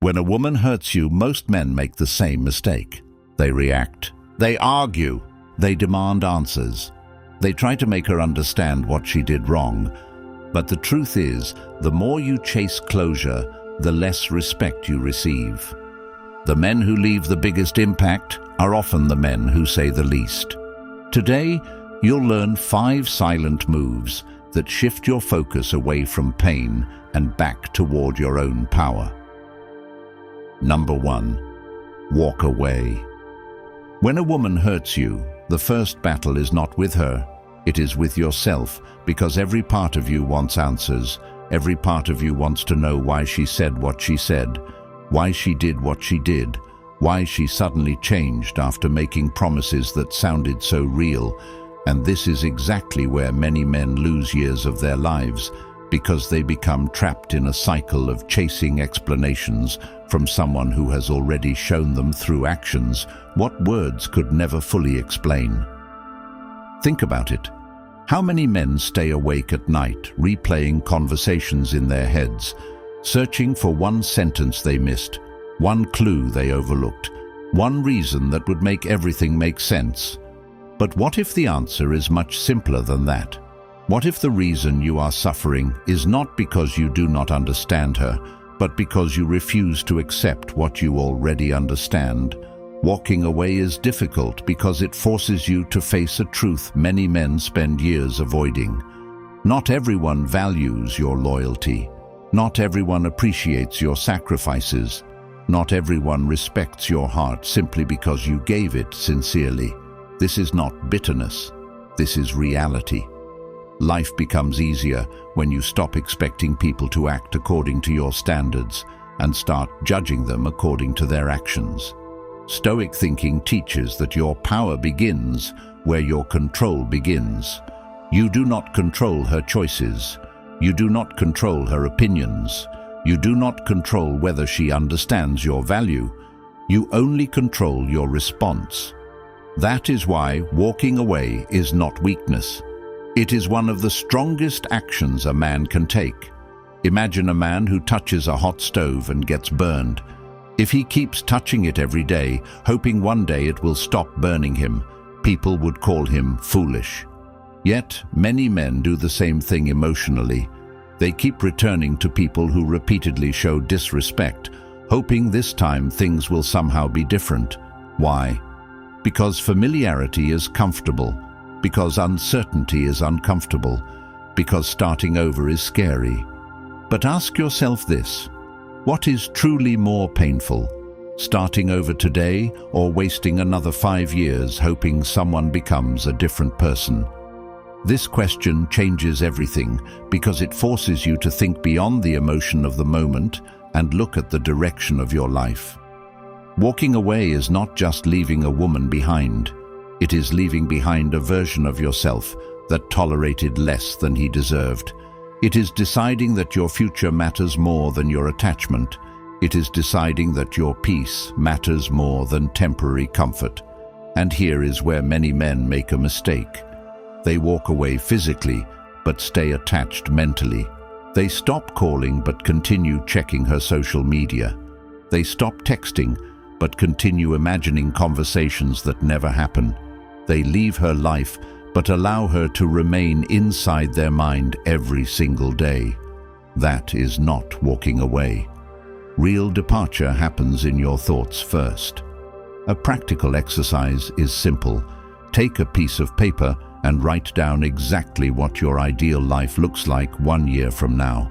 When a woman hurts you, most men make the same mistake. They react. They argue. They demand answers. They try to make her understand what she did wrong. But the truth is, the more you chase closure, the less respect you receive. The men who leave the biggest impact are often the men who say the least. Today, you'll learn 5 silent moves that shift your focus away from pain and back toward your own power. Number 1. Walk away. When a woman hurts you, the first battle is not with her, it is with yourself, because every part of you wants answers. Every part of you wants to know why she said what she said, why she did what she did, why she suddenly changed after making promises that sounded so real. And this is exactly where many men lose years of their lives, because they become trapped in a cycle of chasing explanations from someone who has already shown them through actions what words could never fully explain. Think about it. How many men stay awake at night, replaying conversations in their heads, searching for one sentence they missed, one clue they overlooked, one reason that would make everything make sense? But what if the answer is much simpler than that? What if the reason you are suffering is not because you do not understand her, but because you refuse to accept what you already understand? Walking away is difficult because it forces you to face a truth many men spend years avoiding. Not everyone values your loyalty. Not everyone appreciates your sacrifices. Not everyone respects your heart simply because you gave it sincerely. This is not bitterness. This is reality. Life becomes easier when you stop expecting people to act according to your standards and start judging them according to their actions. Stoic thinking teaches that your power begins where your control begins. You do not control her choices. You do not control her opinions. You do not control whether she understands your value. You only control your response. That is why walking away is not weakness. It is one of the strongest actions a man can take. Imagine a man who touches a hot stove and gets burned. If he keeps touching it every day, hoping one day it will stop burning him, people would call him foolish. Yet, many men do the same thing emotionally. They keep returning to people who repeatedly show disrespect, hoping this time things will somehow be different. Why? Because familiarity is comfortable, because uncertainty is uncomfortable, because starting over is scary. But ask yourself this: what is truly more painful? Starting over today or wasting another 5 years hoping someone becomes a different person? This question changes everything because it forces you to think beyond the emotion of the moment and look at the direction of your life. Walking away is not just leaving a woman behind. It is leaving behind a version of yourself that tolerated less than he deserved. It is deciding that your future matters more than your attachment. It is deciding that your peace matters more than temporary comfort. And here is where many men make a mistake. They walk away physically, but stay attached mentally. They stop calling but continue checking her social media. They stop texting but continue imagining conversations that never happen. They leave her life but allow her to remain inside their mind every single day. That is not walking away. Real departure happens in your thoughts first. A practical exercise is simple. Take a piece of paper and write down exactly what your ideal life looks like 1 year from now.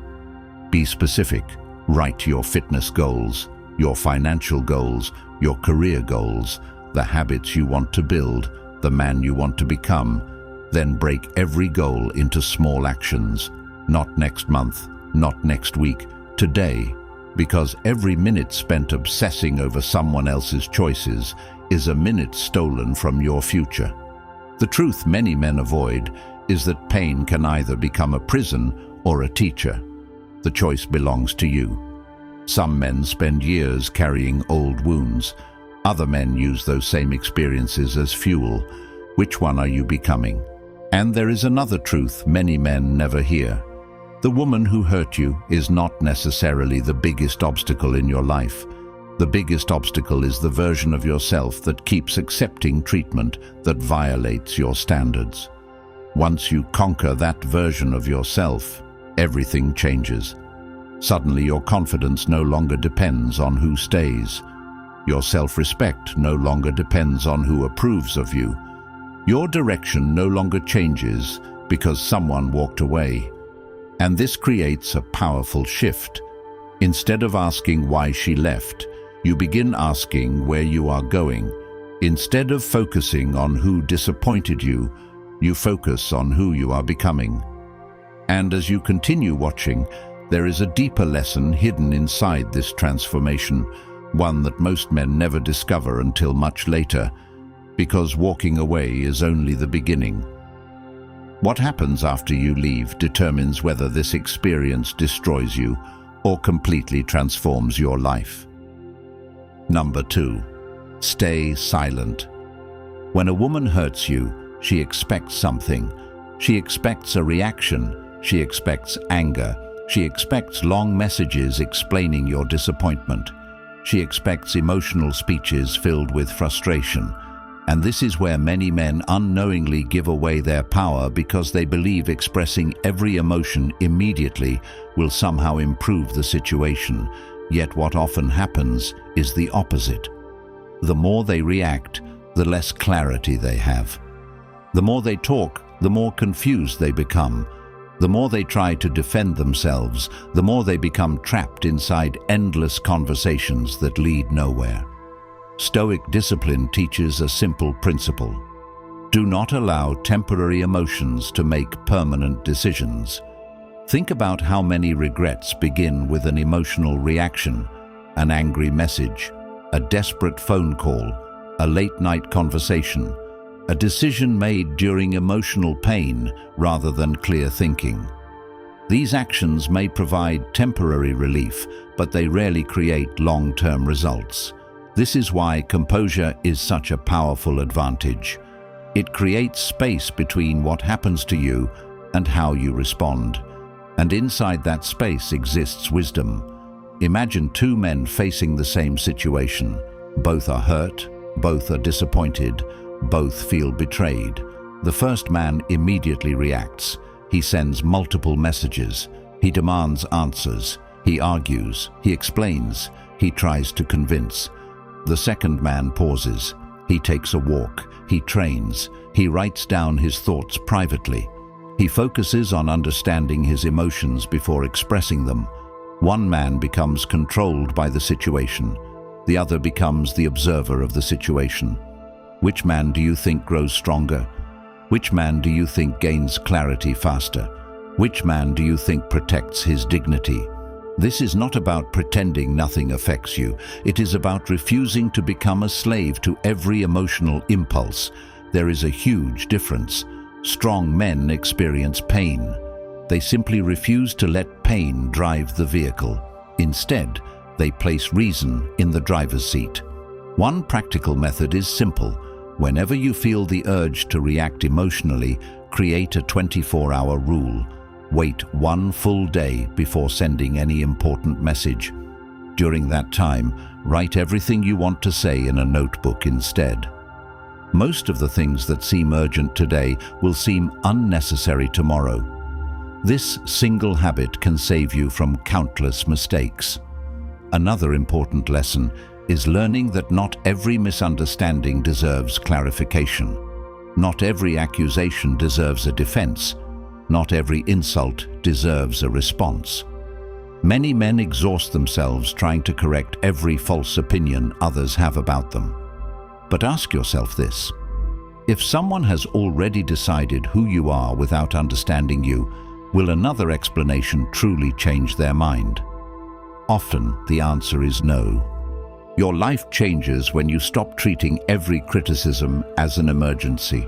Be specific. Write your fitness goals, your financial goals, your career goals, the habits you want to build, the man you want to become. Then break every goal into small actions. Not next month, not next week, today. Because every minute spent obsessing over someone else's choices is a minute stolen from your future. The truth many men avoid is that pain can either become a prison or a teacher. The choice belongs to you. Some men spend years carrying old wounds. Other men use those same experiences as fuel. Which one are you becoming? And there is another truth many men never hear. The woman who hurt you is not necessarily the biggest obstacle in your life. The biggest obstacle is the version of yourself that keeps accepting treatment that violates your standards. Once you conquer that version of yourself, everything changes. Suddenly your confidence no longer depends on who stays. Your self-respect no longer depends on who approves of you. Your direction no longer changes because someone walked away. And this creates a powerful shift. Instead of asking why she left, you begin asking where you are going. Instead of focusing on who disappointed you, you focus on who you are becoming. And as you continue watching, there is a deeper lesson hidden inside this transformation, one that most men never discover until much later, because walking away is only the beginning. What happens after you leave determines whether this experience destroys you or completely transforms your life. Number 2. Stay silent. When a woman hurts you, she expects something. She expects a reaction. She expects anger. She expects long messages explaining your disappointment. She expects emotional speeches filled with frustration. And this is where many men unknowingly give away their power because they believe expressing every emotion immediately will somehow improve the situation. Yet what often happens is the opposite. The more they react, the less clarity they have. The more they talk, the more confused they become. The more they try to defend themselves, the more they become trapped inside endless conversations that lead nowhere. Stoic discipline teaches a simple principle. Do not allow temporary emotions to make permanent decisions. Think about how many regrets begin with an emotional reaction, an angry message, a desperate phone call, a late-night conversation, a decision made during emotional pain rather than clear thinking. These actions may provide temporary relief, but they rarely create long-term results. This is why composure is such a powerful advantage. It creates space between what happens to you and how you respond. And inside that space exists wisdom. Imagine two men facing the same situation. Both are hurt, both are disappointed, both feel betrayed. The first man immediately reacts. He sends multiple messages. He demands answers. He argues. He explains. He tries to convince. The second man pauses. He takes a walk. He trains. He writes down his thoughts privately. He focuses on understanding his emotions before expressing them. One man becomes controlled by the situation. The other becomes the observer of the situation. Which man do you think grows stronger? Which man do you think gains clarity faster? Which man do you think protects his dignity? This is not about pretending nothing affects you. It is about refusing to become a slave to every emotional impulse. There is a huge difference. Strong men experience pain. They simply refuse to let pain drive the vehicle. Instead, they place reason in the driver's seat. One practical method is simple. Whenever you feel the urge to react emotionally, create a 24-hour rule. Wait one full day before sending any important message. During that time, write everything you want to say in a notebook instead. Most of the things that seem urgent today will seem unnecessary tomorrow. This single habit can save you from countless mistakes. Another important lesson is learning that not every misunderstanding deserves clarification. Not every accusation deserves a defense. Not every insult deserves a response. Many men exhaust themselves trying to correct every false opinion others have about them. But ask yourself this: if someone has already decided who you are without understanding you, will another explanation truly change their mind? Often the answer is no. Your life changes when you stop treating every criticism as an emergency.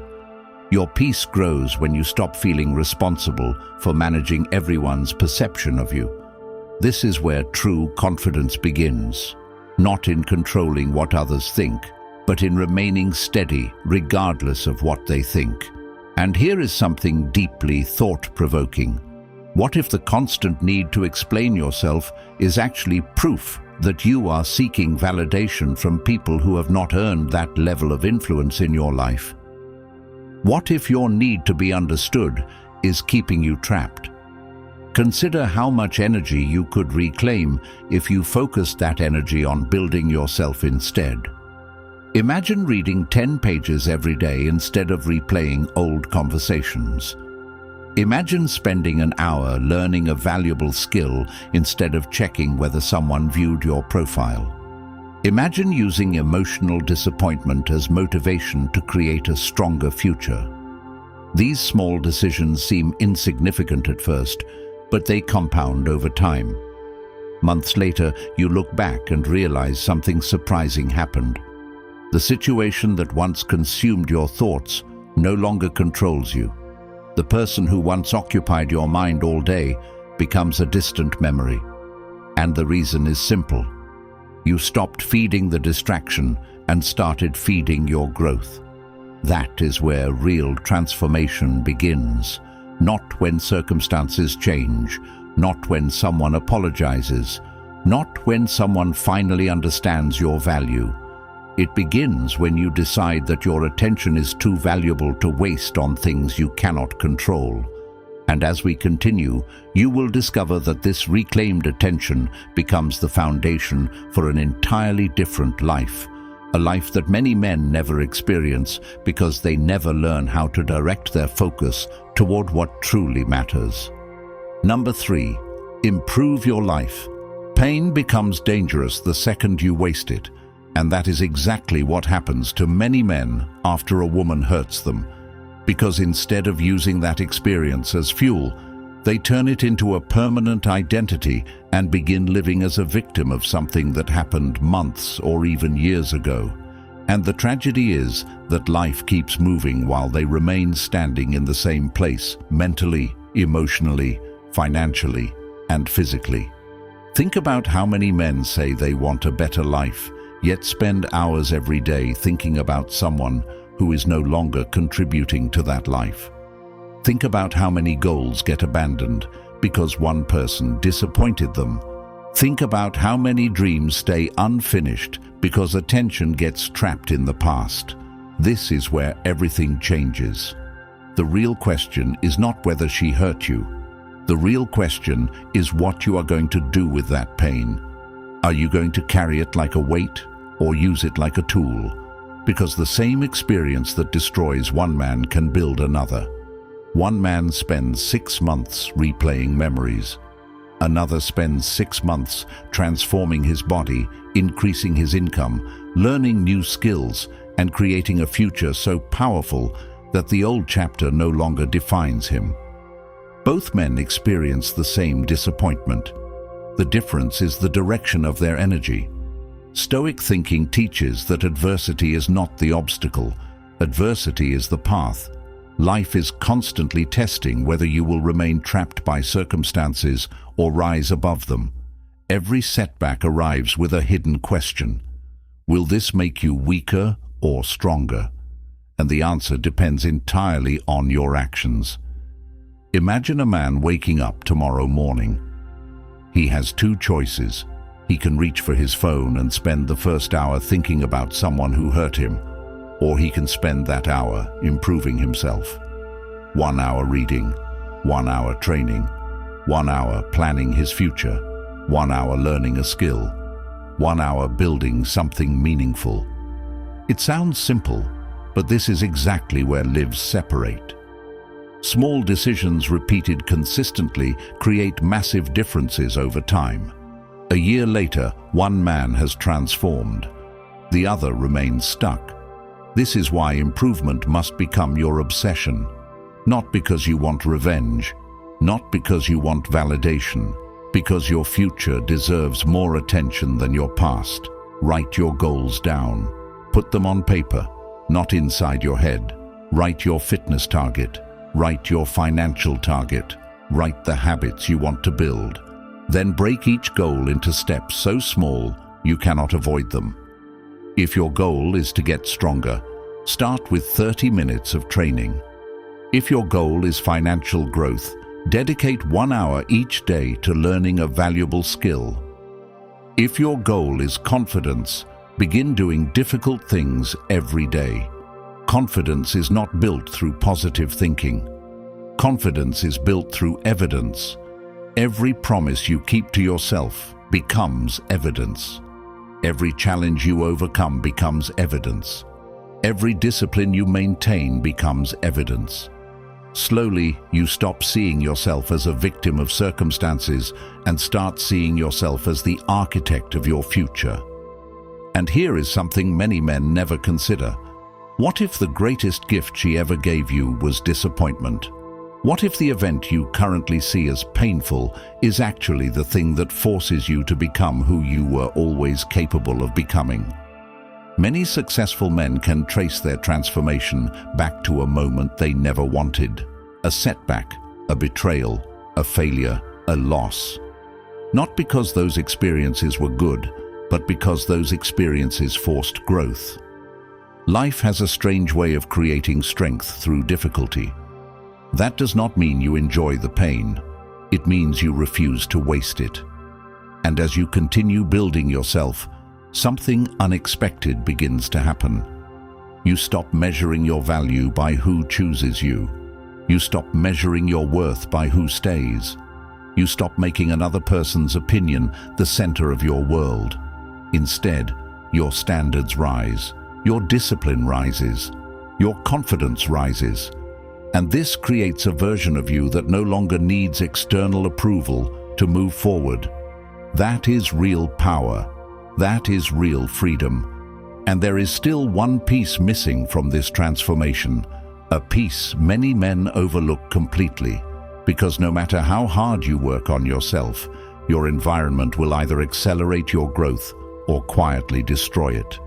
Your peace grows when you stop feeling responsible for managing everyone's perception of you. This is where true confidence begins, not in controlling what others think, but in remaining steady regardless of what they think. And here is something deeply thought-provoking. What if the constant need to explain yourself is actually proof that you are seeking validation from people who have not earned that level of influence in your life? What if your need to be understood is keeping you trapped? Consider how much energy you could reclaim if you focused that energy on building yourself instead. Imagine reading 10 pages every day instead of replaying old conversations. Imagine spending an hour learning a valuable skill instead of checking whether someone viewed your profile. Imagine using emotional disappointment as motivation to create a stronger future. These small decisions seem insignificant at first, but they compound over time. Months later, you look back and realize something surprising happened. The situation that once consumed your thoughts no longer controls you. The person who once occupied your mind all day becomes a distant memory. And the reason is simple. You stopped feeding the distraction and started feeding your growth. That is where real transformation begins. Not when circumstances change, not when someone apologizes, not when someone finally understands your value. It begins when you decide that your attention is too valuable to waste on things you cannot control. And as we continue, you will discover that this reclaimed attention becomes the foundation for an entirely different life, a life that many men never experience because they never learn how to direct their focus toward what truly matters. Number 3, improve your life. Pain becomes dangerous the second you waste it. And that is exactly what happens to many men after a woman hurts them, because instead of using that experience as fuel, they turn it into a permanent identity and begin living as a victim of something that happened months or even years ago. And the tragedy is that life keeps moving while they remain standing in the same place, mentally, emotionally, financially, and physically. Think about how many men say they want a better life, yet spend hours every day thinking about someone who is no longer contributing to that life. Think about how many goals get abandoned because one person disappointed them. Think about how many dreams stay unfinished because attention gets trapped in the past. This is where everything changes. The real question is not whether she hurt you. The real question is what you are going to do with that pain. Are you going to carry it like a weight or use it like a tool? Because the same experience that destroys one man can build another. One man spends 6 months replaying memories. Another spends 6 months transforming his body, increasing his income, learning new skills, and creating a future so powerful that the old chapter no longer defines him. Both men experience the same disappointment. The difference is the direction of their energy. Stoic thinking teaches that adversity is not the obstacle. Adversity is the path. Life is constantly testing whether you will remain trapped by circumstances or rise above them. Every setback arrives with a hidden question. Will this make you weaker or stronger? And the answer depends entirely on your actions. Imagine a man waking up tomorrow morning. He has 2 choices. He can reach for his phone and spend the first hour thinking about someone who hurt him, or he can spend that hour improving himself. 1 hour reading, 1 hour training, 1 hour planning his future, 1 hour learning a skill, 1 hour building something meaningful. It sounds simple, but this is exactly where lives separate. Small decisions repeated consistently create massive differences over time. A year later, one man has transformed. The other remains stuck. This is why improvement must become your obsession. Not because you want revenge, not because you want validation, because your future deserves more attention than your past. Write your goals down. Put them on paper, not inside your head. Write your fitness target. Write your financial target. Write the habits you want to build. Then break each goal into steps so small you cannot avoid them. If your goal is to get stronger, start with 30 minutes of training. If your goal is financial growth, Dedicate 1 hour each day to learning a valuable skill. If your goal is confidence, begin doing difficult things every day. Confidence is not built through positive thinking. Confidence is built through evidence. Every promise you keep to yourself becomes evidence. Every challenge you overcome becomes evidence. Every discipline you maintain becomes evidence. Slowly, you stop seeing yourself as a victim of circumstances and start seeing yourself as the architect of your future. And here is something many men never consider. What if the greatest gift she ever gave you was disappointment? What if the event you currently see as painful is actually the thing that forces you to become who you were always capable of becoming? Many successful men can trace their transformation back to a moment they never wanted. A setback, a betrayal, a failure, a loss. Not because those experiences were good, but because those experiences forced growth. Life has a strange way of creating strength through difficulty. That does not mean you enjoy the pain. It means you refuse to waste it. And as you continue building yourself, something unexpected begins to happen. You stop measuring your value by who chooses you. You stop measuring your worth by who stays. You stop making another person's opinion the center of your world. Instead, your standards rise, your discipline rises, your confidence rises. And this creates a version of you that no longer needs external approval to move forward. That is real power. That is real freedom. And there is still one piece missing from this transformation, a piece many men overlook completely, because no matter how hard you work on yourself, your environment will either accelerate your growth or quietly destroy it.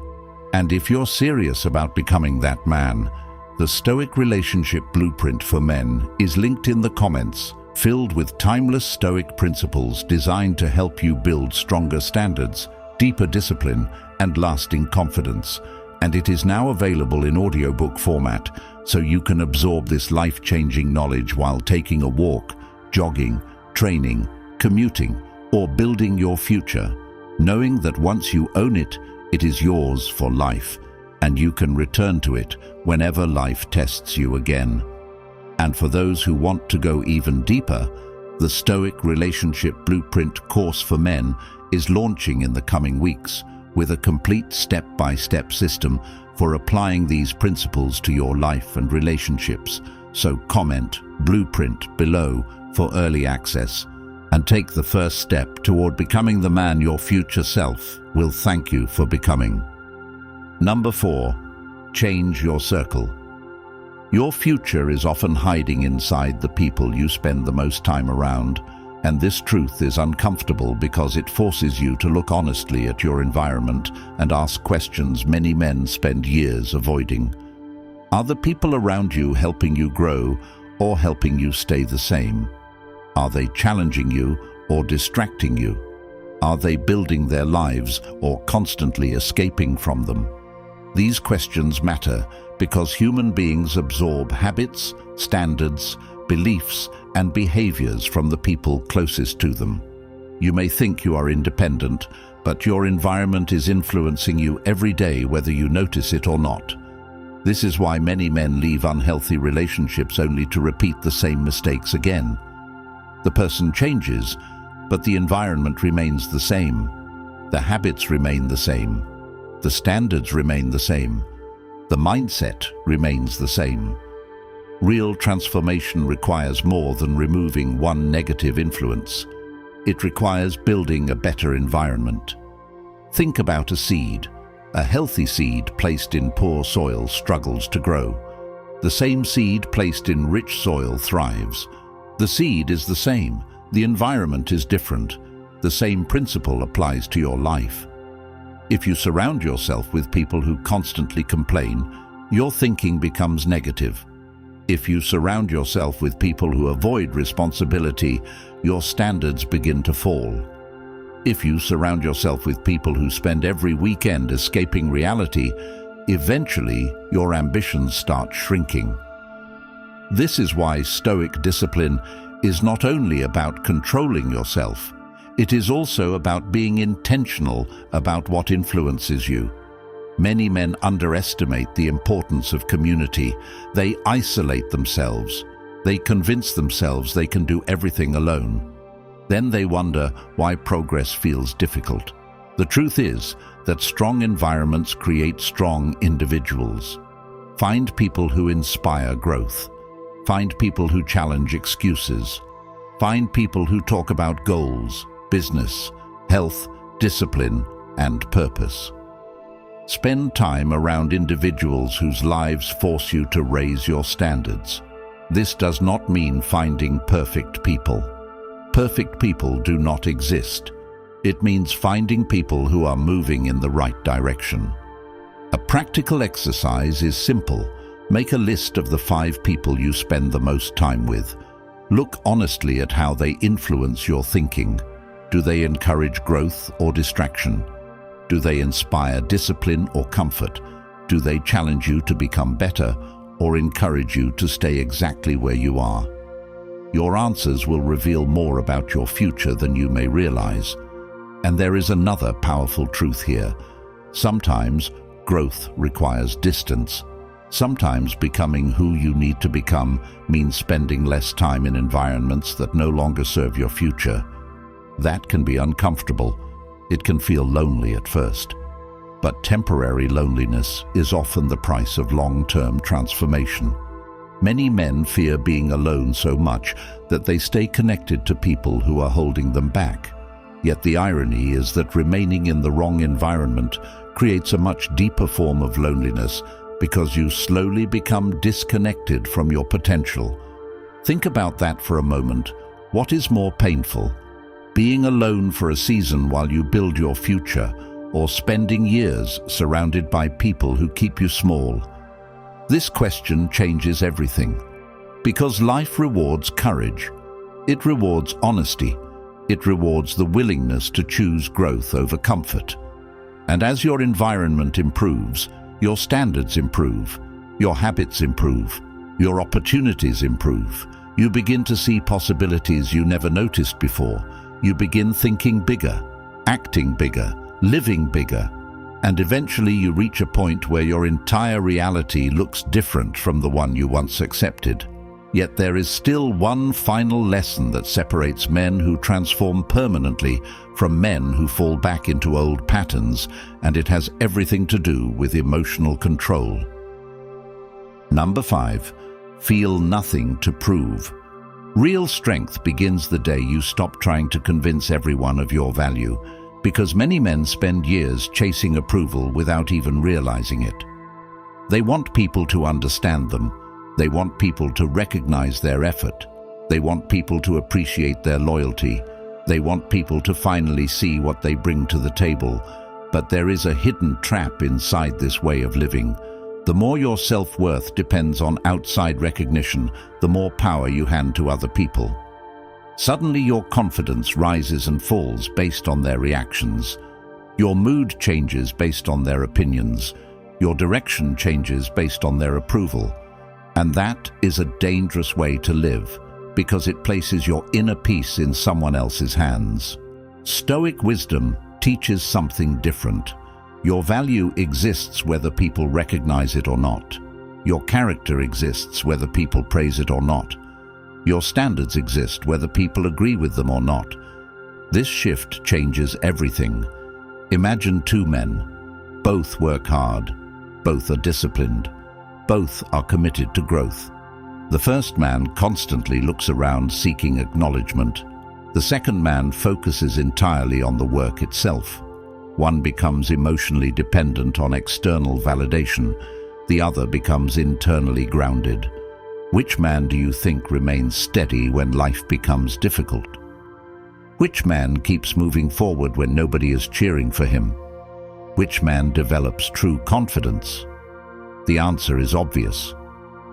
And if you're serious about becoming that man, the Stoic Relationship Blueprint for Men is linked in the comments, filled with timeless Stoic principles designed to help you build stronger standards, deeper discipline, and lasting confidence. And it is now available in audiobook format, so you can absorb this life-changing knowledge while taking a walk, jogging, training, commuting, or building your future, knowing that once you own it, it is yours for life, and you can return to it whenever life tests you again. And for those who want to go even deeper, the Stoic Relationship Blueprint course for men is launching in the coming weeks with a complete step-by-step system for applying these principles to your life and relationships. So comment Blueprint below for early access and take the first step toward becoming the man your future self will thank you for becoming. Number 4. Change your circle. Your future is often hiding inside the people you spend the most time around, and this truth is uncomfortable because it forces you to look honestly at your environment and ask questions many men spend years avoiding. Are the people around you helping you grow or helping you stay the same? Are they challenging you or distracting you? Are they building their lives or constantly escaping from them? These questions matter because human beings absorb habits, standards, beliefs, and behaviors from the people closest to them. You may think you are independent, but your environment is influencing you every day whether you notice it or not. This is why many men leave unhealthy relationships only to repeat the same mistakes again. The person changes, but the environment remains the same. The habits remain the same. The standards remain the same. The mindset remains the same. Real transformation requires more than removing one negative influence. It requires building a better environment. Think about a seed. A healthy seed placed in poor soil struggles to grow. The same seed placed in rich soil thrives. The seed is the same. The environment is different. The same principle applies to your life. If you surround yourself with people who constantly complain, your thinking becomes negative. If you surround yourself with people who avoid responsibility, your standards begin to fall. If you surround yourself with people who spend every weekend escaping reality, eventually your ambitions start shrinking. This is why Stoic discipline is not only about controlling yourself, it is also about being intentional about what influences you. Many men underestimate the importance of community. They isolate themselves. They convince themselves they can do everything alone. Then they wonder why progress feels difficult. The truth is that strong environments create strong individuals. Find people who inspire growth. Find people who challenge excuses. Find people who talk about goals, business, health, discipline, and purpose. Spend time around individuals whose lives force you to raise your standards. This does not mean finding perfect people. Perfect people do not exist. It means finding people who are moving in the right direction. A practical exercise is simple. Make a list of the 5 people you spend the most time with. Look honestly at how they influence your thinking. Do they encourage growth or distraction? Do they inspire discipline or comfort? Do they challenge you to become better or encourage you to stay exactly where you are? Your answers will reveal more about your future than you may realize. And there is another powerful truth here. Sometimes growth requires distance. Sometimes becoming who you need to become means spending less time in environments that no longer serve your future. That can be uncomfortable. It can feel lonely at first. But temporary loneliness is often the price of long-term transformation. Many men fear being alone so much that they stay connected to people who are holding them back. Yet the irony is that remaining in the wrong environment creates a much deeper form of loneliness because you slowly become disconnected from your potential. Think about that for a moment. What is more painful? Being alone for a season while you build your future, or spending years surrounded by people who keep you small? This question changes everything. Because life rewards courage. It rewards honesty. It rewards the willingness to choose growth over comfort. And as your environment improves, your standards improve, your habits improve, your opportunities improve. You begin to see possibilities you never noticed before. You begin thinking bigger, acting bigger, living bigger, and eventually you reach a point where your entire reality looks different from the one you once accepted. Yet there is still one final lesson that separates men who transform permanently from men who fall back into old patterns, and it has everything to do with emotional control. Number 5, feel nothing to prove. Real strength begins the day you stop trying to convince everyone of your value, because many men spend years chasing approval without even realizing it. They want people to understand them. They want people to recognize their effort. They want people to appreciate their loyalty. They want people to finally see what they bring to the table. But there is a hidden trap inside this way of living. The more your self-worth depends on outside recognition, the more power you hand to other people. Suddenly your confidence rises and falls based on their reactions. Your mood changes based on their opinions. Your direction changes based on their approval. And that is a dangerous way to live, because it places your inner peace in someone else's hands. Stoic wisdom teaches something different. Your value exists whether people recognize it or not. Your character exists whether people praise it or not. Your standards exist whether people agree with them or not. This shift changes everything. Imagine 2 men. Both work hard. Both are disciplined. Both are committed to growth. The first man constantly looks around seeking acknowledgement. The second man focuses entirely on the work itself. One becomes emotionally dependent on external validation. The other becomes internally grounded. Which man do you think remains steady when life becomes difficult? Which man keeps moving forward when nobody is cheering for him? Which man develops true confidence? The answer is obvious.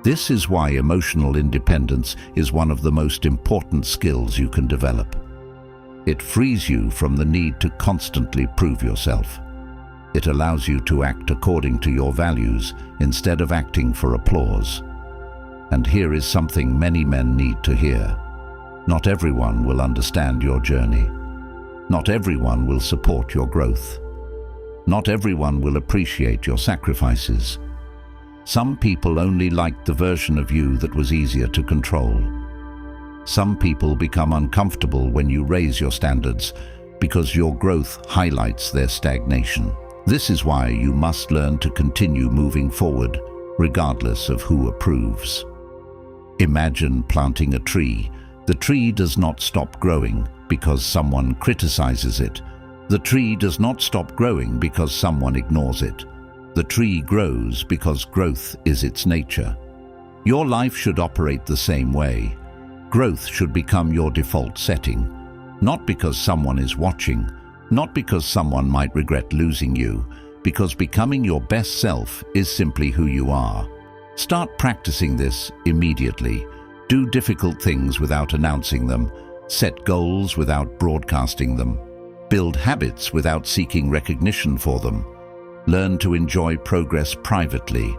This is why emotional independence is one of the most important skills you can develop. It frees you from the need to constantly prove yourself. It allows you to act according to your values instead of acting for applause. And here is something many men need to hear. Not everyone will understand your journey. Not everyone will support your growth. Not everyone will appreciate your sacrifices. Some people only liked the version of you that was easier to control. Some people become uncomfortable when you raise your standards because your growth highlights their stagnation. This is why you must learn to continue moving forward, regardless of who approves. Imagine planting a tree. The tree does not stop growing because someone criticizes it. The tree does not stop growing because someone ignores it. The tree grows because growth is its nature. Your life should operate the same way. Growth should become your default setting, not because someone is watching, not because someone might regret losing you, because becoming your best self is simply who you are. Start practicing this immediately. Do difficult things without announcing them. Set goals without broadcasting them. Build habits without seeking recognition for them. Learn to enjoy progress privately.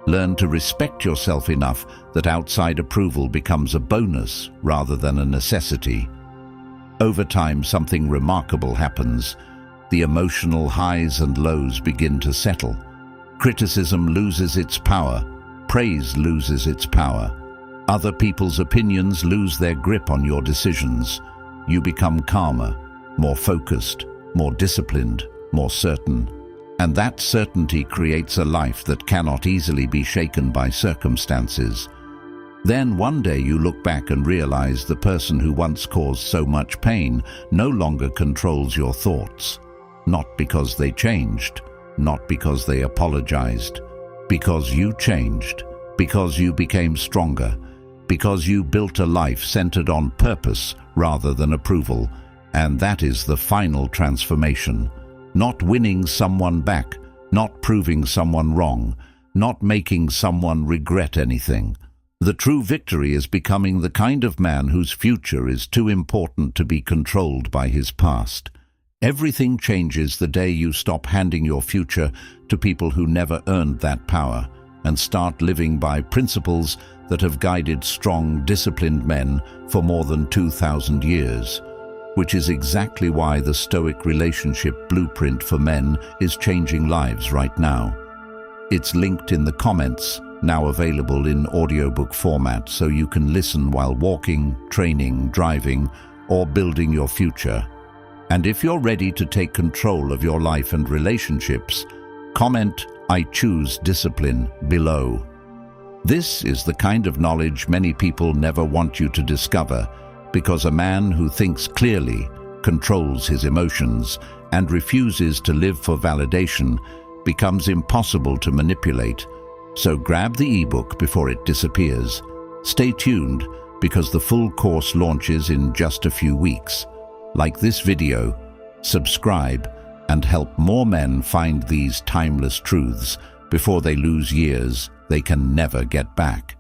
Learn to respect yourself enough that outside approval becomes a bonus rather than a necessity. Over time, something remarkable happens. The emotional highs and lows begin to settle. Criticism loses its power. Praise loses its power. Other people's opinions lose their grip on your decisions. You become calmer, more focused, more disciplined, more certain. And that certainty creates a life that cannot easily be shaken by circumstances. Then one day you look back and realize the person who once caused so much pain no longer controls your thoughts. Not because they changed, not because they apologized, because you changed, because you became stronger, because you built a life centered on purpose rather than approval. And that is the final transformation. Not winning someone back, not proving someone wrong, not making someone regret anything. The true victory is becoming the kind of man whose future is too important to be controlled by his past. Everything changes the day you stop handing your future to people who never earned that power and start living by principles that have guided strong, disciplined men for more than 2,000 years. Which is exactly why the Stoic relationship blueprint for men is changing lives right now. It's linked in the comments, now available in audiobook format so you can listen while walking, training, driving, or building your future. And if you're ready to take control of your life and relationships, comment "I choose discipline" below. This is the kind of knowledge many people never want you to discover, because a man who thinks clearly, controls his emotions, and refuses to live for validation becomes impossible to manipulate. So grab the ebook before it disappears. Stay tuned, because the full course launches in just a few weeks. Like this video, subscribe, and help more men find these timeless truths before they lose years they can never get back.